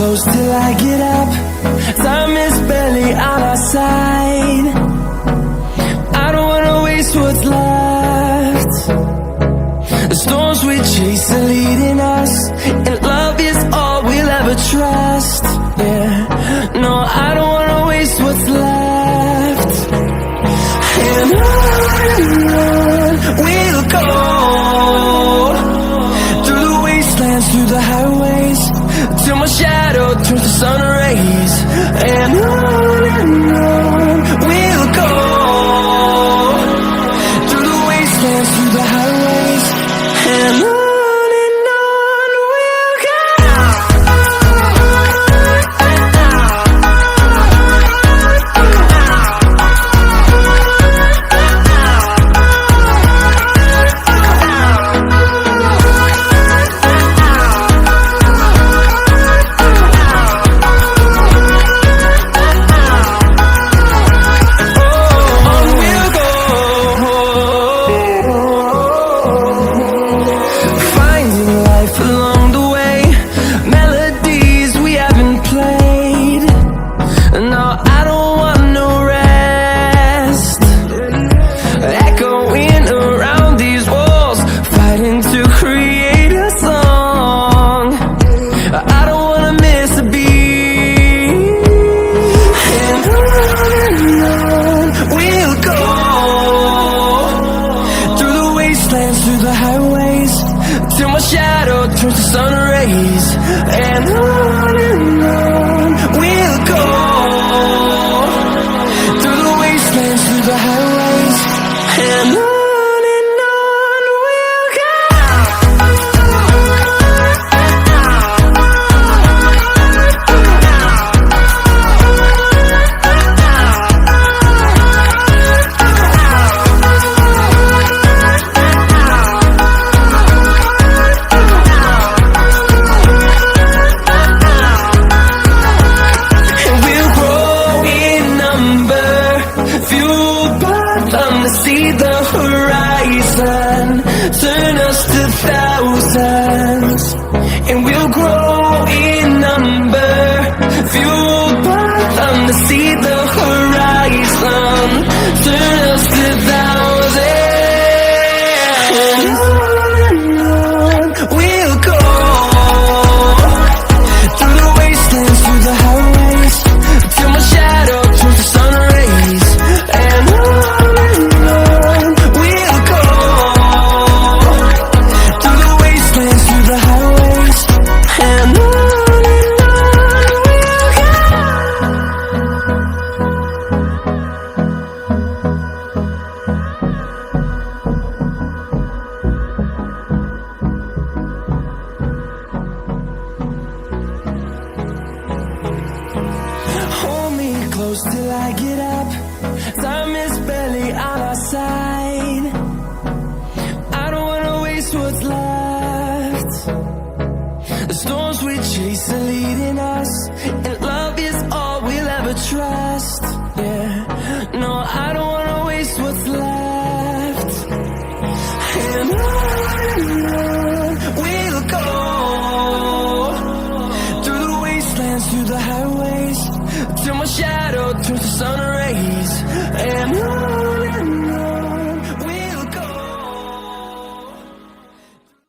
close till I get up. Time is barely on our side. I don't wanna waste what's left. The storms we chase are leading us, and love is all we'll ever trust. Yeah, no, I don't wanna waste what's left. And on we'll go, through the wastelands, through the highways, till my shadow turns to sun rays. And on we'll go, through the wastelands, through the highways, and on we'll go. Through the highways, till my shadow turns to sun rays. And on we'll go, through the wastelands, through the highways, and on we'll go. See the horizon, turn us to thousands, and we'll grow in number, fueled by them. To see the horizon, turn us to thousands, and on we'll go, through the wastelands, through the highways, till my shadow turns to sun rays. And on close till I get up. Time is barely on our side. I don't wanna waste what's left. The storms we chase are leading us, and love is all we'll ever trust. Yeah, no, I don't wanna waste what's left. And on we'll go, through the wastelands, through the highways, till my shadow turns to sun rays.